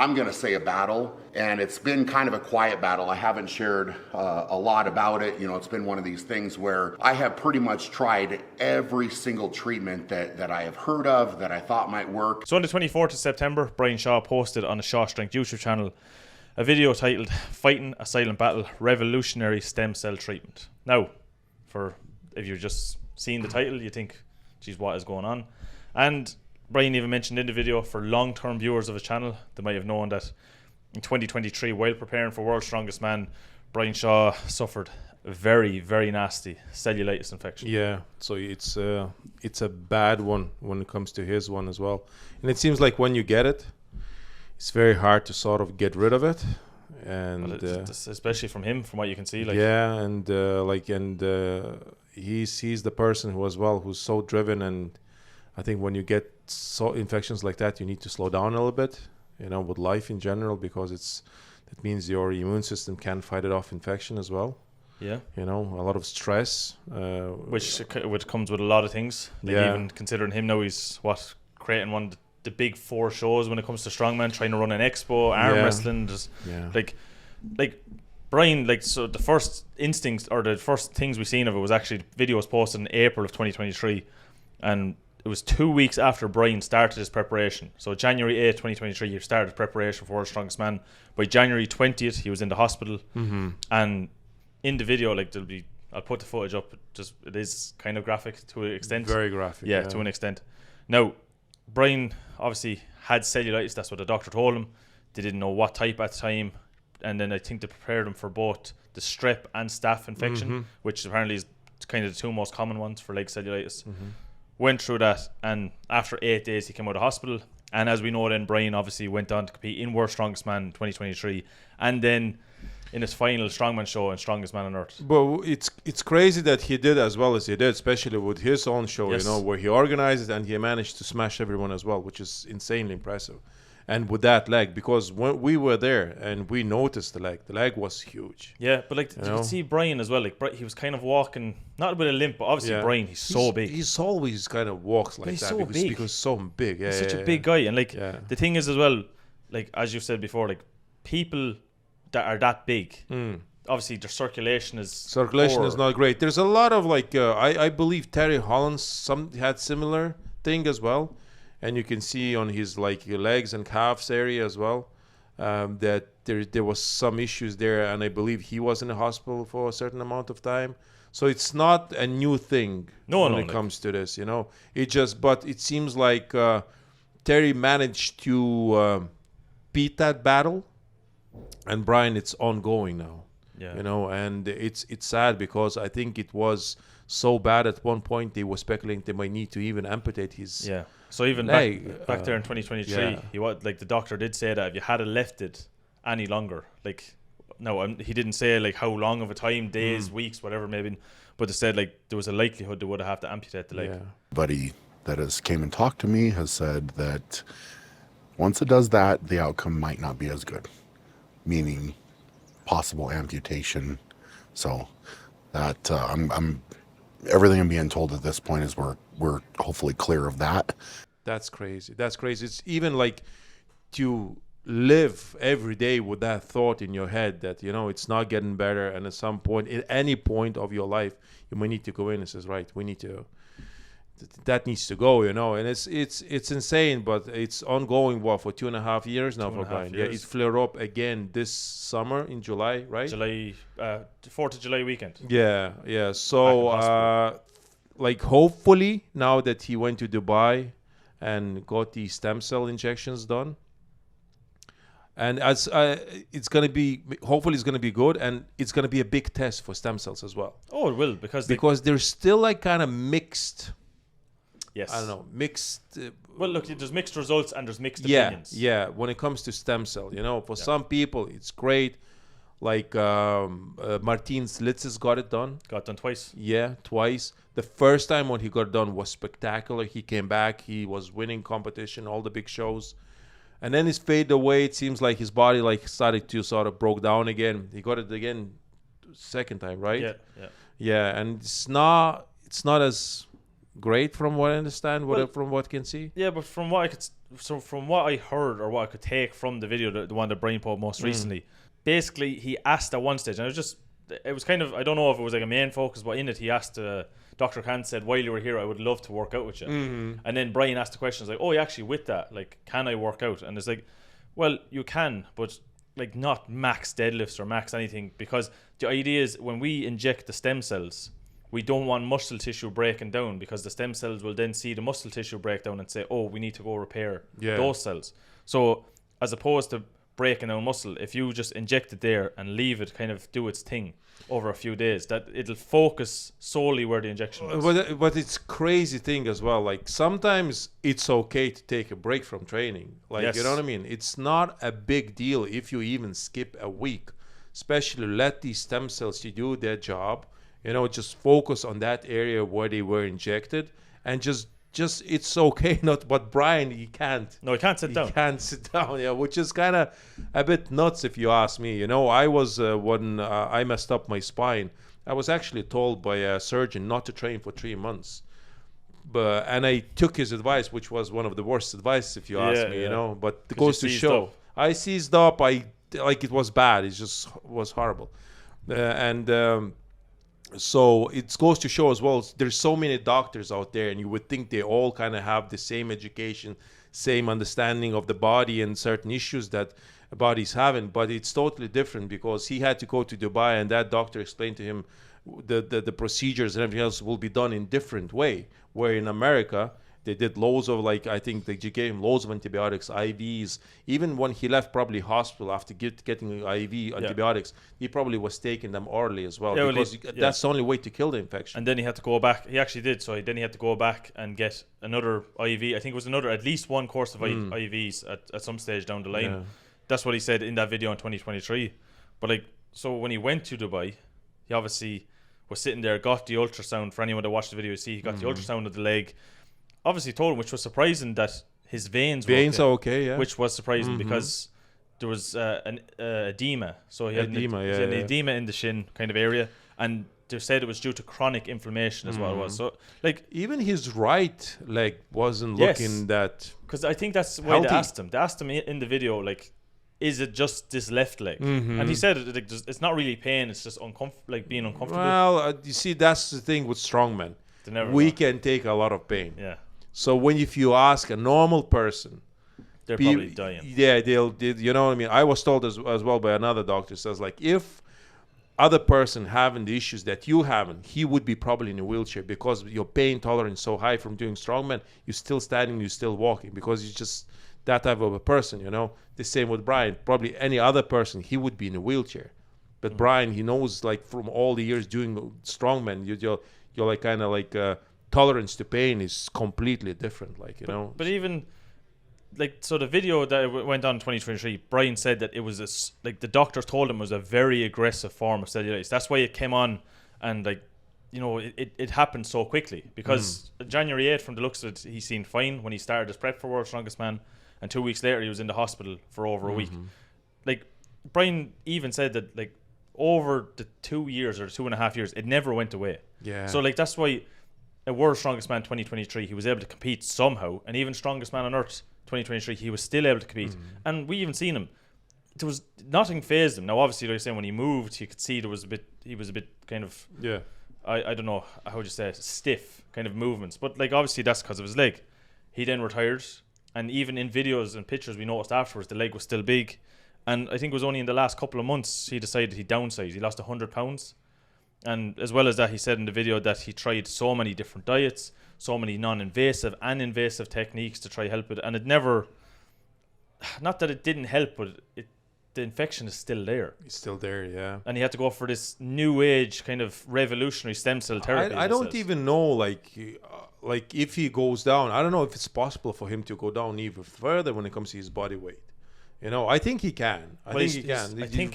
I'm going to say a battle, and it's been kind of a quiet battle. I haven't shared a lot about it. It's been one of these things where I have pretty much tried every single treatment that I have heard of, that I thought might work. So on the 24th of September, Brian Shaw posted on the Shaw Strength YouTube channel a video titled Fighting a Silent Battle, Revolutionary Stem Cell Treatment. Now, if you're just seeing the title, you think, geez, what is going on? And Brian even mentioned in the video, for long-term viewers of his channel, they might have known that in 2023, while preparing for World's Strongest Man, Brian Shaw suffered a very, very nasty cellulitis infection. Yeah, so it's a bad one when it comes to his one as well. And it seems like when you get it, it's very hard to sort of get rid of it. And especially from him, from what you can see. He's the person who's so driven, and I think when you get infections like that, you need to slow down a little bit, with life in general, because that means your immune system can fight it off infection as well. Yeah. A lot of stress. Which comes with a lot of things. Even considering him now, he's creating one of the big 4 shows when it comes to Strongman, trying to run an expo, arm wrestling. Like Brian, so the first instincts or the first things we seen of it was actually videos posted in April of 2023, and it was 2 weeks after Brian started his preparation. So January 8th, 2023, he started preparation for World's Strongest Man. By January 20th, he was in the hospital. Mm-hmm. And in the video, I'll put the footage up. It is kind of graphic to an extent. Very graphic. Yeah, to an extent. Now, Brian obviously had cellulitis. That's what the doctor told him. They didn't know what type at the time. And then I think they prepared him for both the strep and staph infection, which apparently is kind of the 2 most common ones for leg cellulitis. Mm-hmm. Went through that, and after 8 days he came out of hospital. And as we know, then Brian obviously went on to compete in World's Strongest Man 2023, and then in his final Strongman show and Strongest Man on Earth. But it's crazy that he did as well as he did, especially with his own show, where he organized it and he managed to smash everyone as well, which is insanely impressive. And with that leg, because when we were there and we noticed the leg was huge. Yeah, but you could see Brian as well. He was kind of walking, not with a limp, but obviously Brian, he's so big. He's always kind of walks like that. So because big. Because so big. Yeah, he's such a big guy. And the thing is as well, as you've said before, people that are that big, obviously their circulation is not great. There's a lot of I believe Terry Holland had similar thing as well. And you can see on his your legs and calves area as well that there was some issues there, and I believe he was in the hospital for a certain amount of time. So it's not a new thing when it comes to this, but it seems like Terry managed to beat that battle, and Brian, it's ongoing now. Yeah. And it's sad because I think it was so bad at one point they were speculating they might need to even amputate his. Yeah. So even back there in 2023, the doctor did say that if you had left it any longer, he didn't say how long of a time, days, weeks, whatever maybe, but they said there was a likelihood they would have to amputate the leg. Yeah. Buddy that has came and talked to me has said that once it does that, the outcome might not be as good, meaning possible amputation. So that I'm everything I'm being told at this point is we're hopefully clear of that. That's crazy. It's even to live every day with that thought in your head that it's not getting better, and at some point, at any point of your life, you might need to go in and says, right, we need to. That needs to go, and it's insane, but it's ongoing. For 2.5 years now for Brian. Yeah, it flared up again this summer in July, right? July, 4th of July weekend. Yeah. So, hopefully now that he went to Dubai and got the stem cell injections done, and as it's gonna be, hopefully it's gonna be good, and it's gonna be a big test for stem cells as well. Oh, it will, because there's still kind of mixed. Yes. I don't know, mixed. Well, look, there's mixed results and there's mixed opinions. Yeah. When it comes to stem cell, for some people it's great. Martin Slitzes got it done. Got done twice. Yeah, twice. The first time when he got it done was spectacular. He came back. He was winning competition, all the big shows. And then it's faded away. It seems like his body started to sort of broke down again. He got it again second time, right? Yeah, and it's not as great from what I understand, from what I can see. Yeah, but from what so from what I heard or what I could take from the video, the one that Brian put most recently, basically he asked at one stage, and it was kind of, I don't know if it was like a main focus, but in it he asked, Dr. Khan said, while you were here, I would love to work out with you. And then Brian asked the questions like, oh, actually with that, like, can I work out? And it's like, well, you can, but like not max deadlifts or max anything, because the idea is when we inject the stem cells, we don't want muscle tissue breaking down, because the stem cells will then see the muscle tissue break down and say, oh, we need to go repair those cells. So as opposed to breaking down muscle, if you just inject it there and leave it kind of do its thing over a few days, that it'll focus solely where the injection is. But it's crazy thing as well. Like sometimes it's okay to take a break from training. Like, you know what I mean? It's not a big deal if you even skip a week. Especially let these stem cells to do their job. You know, just focus on that area where they were injected, and just it's okay. Not, but Brian, he can't. No, he can't sit down. He can't sit down. Yeah, which is kind of a bit nuts if you ask me. You know, I was when I messed up my spine, I was actually told by a surgeon not to train for 3 months. And I took his advice, which was one of the worst advice if you ask me. You know, but it goes to show. I seized up. Like it was bad. It just was horrible, so it goes to show as well, there's so many doctors out there, and you would think they all kind of have the same education, same understanding of the body and certain issues that a body's having, but it's totally different, because he had to go to Dubai, and that doctor explained to him the procedures and everything else will be done in different way, where in America they did loads of, like, I think they gave him loads of antibiotics, IVs. Even when he left probably hospital after getting IV antibiotics, he probably was taking them orally as well, because that's the only way to kill the infection. And then he had to go back. He actually did. So then he had to go back and get another IV. I think it was at least one course of IVs at some stage down the line. Yeah. That's what he said in that video in 2023. But like, so when he went to Dubai, he obviously was sitting there, got the ultrasound. For anyone that watched the video, you see he got the ultrasound of the leg. Obviously told him, which was surprising, that his veins are okay, yeah. Which was surprising because there was an edema. So he had an edema in the shin kind of area, and they said it was due to chronic inflammation as well. It was. So like, even his right leg wasn't looking that, because I think that's why they asked him. They asked him in the video, like, is it just this left leg? And he said it's not really pain. It's just like being uncomfortable. Well, you see, that's the thing with strongmen. We can take a lot of pain. Yeah. So if you ask a normal person, they're probably dying. Yeah, they'll you know what I mean? I was told as well by another doctor, says, like, if other person having the issues that you haven't, he would be probably in a wheelchair, because your pain tolerance is so high from doing strongman. You're still standing, you're still walking, because you're just that type of a person, you know. The same with Brian. Probably any other person, he would be in a wheelchair. But Brian, he knows, like, from all the years doing strongman, you're like kind of like tolerance to pain is completely different, like, you know. But even like, so the video that went on in 2023, Brian said that it was like the doctors told him it was a very aggressive form of cellulitis. That's why it came on, and like, you know, it happened so quickly, because January 8th, from the looks of it, he seemed fine when he started his prep for World's Strongest Man, and 2 weeks later he was in the hospital for over a week. Like, Brian even said that, like, over the 2 years or 2.5 years, it never went away. Yeah. So like, that's why at World's Strongest Man 2023 he was able to compete somehow, and even Strongest Man on Earth 2023 he was still able to compete. And we even seen him, there was nothing phased him. Now obviously, like I was saying, when he moved, you could see he was a bit kind of, I don't know how would you say it, stiff kind of movements, but like, obviously that's because of his leg. He then retired, and even in videos and pictures we noticed afterwards, the leg was still big. And I think it was only in the last couple of months he decided he downsized. He lost 100 pounds. And as well as that, he said in the video that he tried so many different diets, so many non-invasive and invasive techniques to try help it. And it never, not that it didn't help, but the infection is still there. It's still there, yeah. And he had to go for this new age kind of revolutionary stem cell therapy. I don't even know, like if he goes down, I don't know if it's possible for him to go down even further when it comes to his body weight. You know, I think he can. I think he can. I think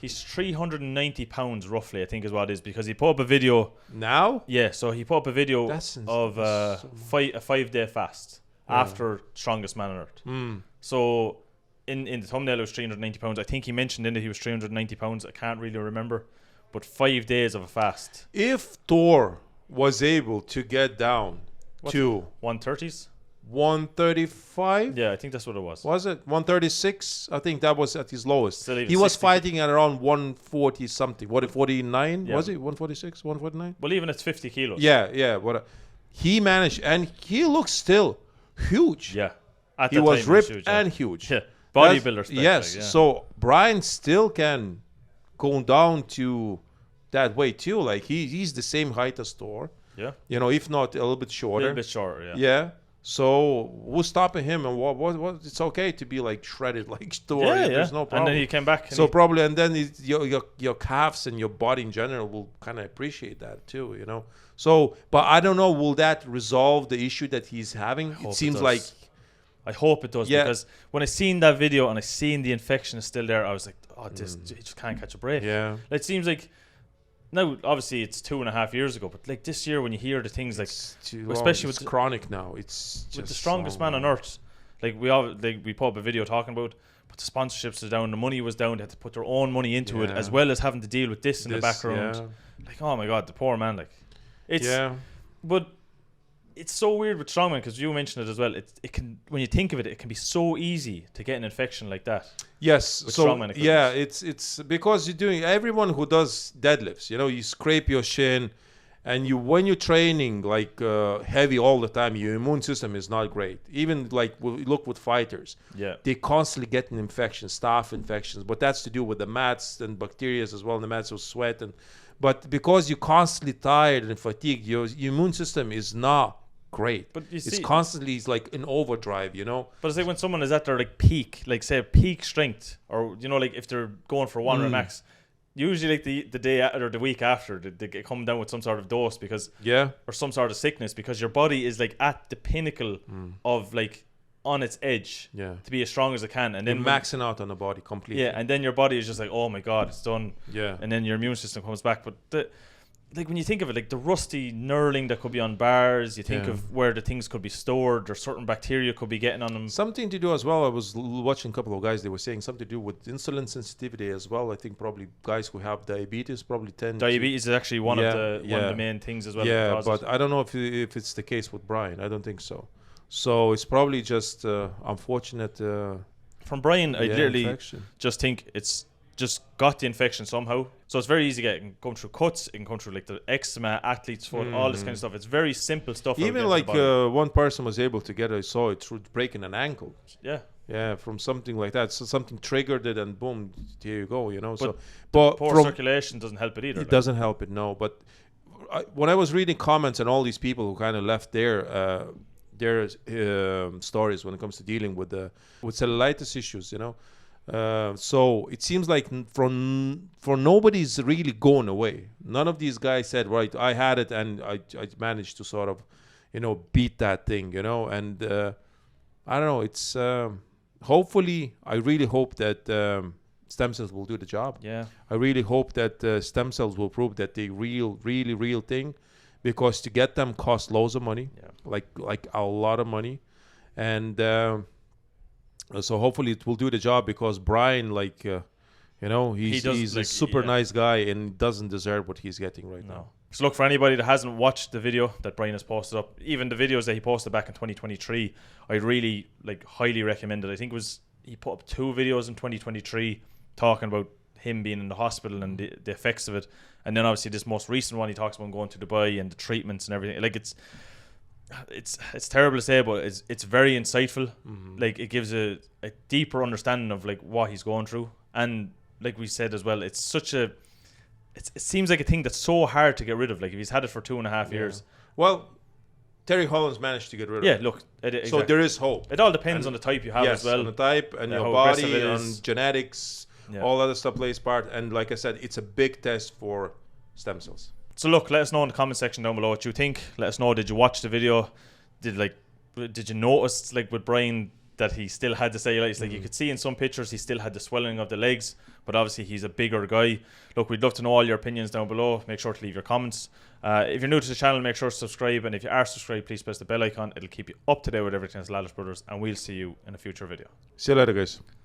he's 390 pounds roughly, I think is what it is, because he put up a video. Now? Yeah, so he put up a video of a 5-day fast after Strongest Man on Earth. So in the thumbnail it was 390 pounds. I think he mentioned in it he was 390 pounds. I can't really remember. But 5 days of a fast. If Thor was able to get down to 130s? 135. Yeah, I think that's what it was. Was it 136? I think that was at his lowest. Still even He was 60. fighting at around 140 something. What, 49? Yeah. Was it 146? 149? Well, even it's 50 kilos. Yeah. What he managed, and he looks still huge. Yeah. At He the was time, ripped huge, and huge. Yeah. Bodybuilder spec, Yes. like, yeah. So Brian still can go down to that weight too. Like he's the same height as Thor. Yeah. You know, if not a little bit A shorter. little bit shorter, yeah. Yeah. So who's stopping him? And what? It's okay to be like shredded like Thor. Yeah, There's no problem. And then he came back. And So probably, and then your calves and your body in general will kind of appreciate that too, you know. So, but I don't know, will that resolve the issue that he's having? hope It seems does. like, I hope it does, Yeah. because when I seen that video and I seen the infection is still there, I was like, oh, this he just can't catch a break. yeah, It seems like now, obviously, it's 2.5 years ago, but like this year, when you hear the things like, especially it's with chronic now. It's just with the strongest man on earth, like we put up a video talking about, but the sponsorships are down, the money was down, they had to put their own money into it, Yeah. as well as having to deal with this in the background. Yeah. Like, oh my god, the poor man, like, it's. Yeah. But it's so weird with Strongman, because you mentioned it as well. It can, when you think of it, it can be so easy to get an infection like that. Yes. With So strongman yeah, equipment. it's because you're doing, everyone who does deadlifts, you know, you scrape your shin, and when you're training like heavy all the time, your immune system is not great. Even like look with fighters, Yeah. they constantly getting infections, staph infections, but that's to do with the mats and bacteria as well. And the mats will sweat, but because you're constantly tired and fatigued, your immune system is not great. But you it's see- constantly, it's like in overdrive, you know. But it's like when someone is at their like peak, like say peak strength, or you know, like if they're going for one rep max, usually like the day or the week after, they come down with some sort of dose or some sort of sickness, because your body is like at the pinnacle of like on its edge to be as strong as it can, and then You're maxing out on the body completely. and then your body is just like, oh my god, it's done. Yeah. And then your immune system comes back. But like when you think of it, like the rusty knurling that could be on bars, you think of where the things could be stored, or certain bacteria could be getting on them. Something to do as well. I was watching a couple of guys. They were saying something to do with insulin sensitivity as well. I think probably guys who have diabetes probably tend. Diabetes is actually one of the main things as well. that Yeah, causes but I don't know if it's the case with Brian. I don't think so. So it's probably just unfortunate. from Brian, I literally infection. just think it's just got the infection somehow. So it's very easy to get. It can come through cuts, it can come through like the eczema, athlete's foot, all this kind of stuff. It's very simple stuff. Even like one person was able to get it. I saw it through breaking an ankle. Yeah, from something like that. So something triggered it, and boom, here you go. You know. But poor circulation doesn't help it either. It doesn't help it, no. But when I was reading comments and all these people who kind of left their stories when it comes to dealing with cellulitis issues, you know. So it seems like for nobody's really going away. None of these guys said, right, I had it and I managed to sort of, you know, beat that thing, you know. And I don't know. It's hopefully, I really hope that stem cells will do the job. Yeah. I really hope that stem cells will prove that they really real thing, because to get them costs loads of money, like a lot of money, and so hopefully it will do the job, because Brian, like you know, he's like, a super nice guy and doesn't deserve what he's getting right now. So look, for anybody that hasn't watched the video that Brian has posted up, even the videos that he posted back in 2023, I really highly recommend it. I think he put up 2 videos in 2023 talking about him being in the hospital and the effects of it, and then obviously this most recent one he talks about going to Dubai and the treatments and everything. Like it's terrible to say, but it's very insightful. Like it gives a deeper understanding of like what he's going through, and like we said as well, it's such a it seems like a thing that's so hard to get rid of. Like if he's had it for 2.5 years. Well, Terry Holland's managed to get rid of it. Yeah, look. Exactly. So there is hope. It all depends on the type you have as well. On the type and your how body aggressive it and is. genetics, all other stuff plays part. And like I said, it's a big test for stem cells. So look, let us know in the comment section down below what you think. Let us know, did you watch the video? Did you notice like with Brian that he still had the cellulitis? Like you could see in some pictures he still had the swelling of the legs, but obviously he's a bigger guy. Look, we'd love to know all your opinions down below. Make sure to leave your comments. If you're new to the channel, make sure to subscribe, and if you are subscribed, please press the bell icon. It'll keep you up to date with everything as Lalas Brothers, and we'll see you in a future video. See you later, guys.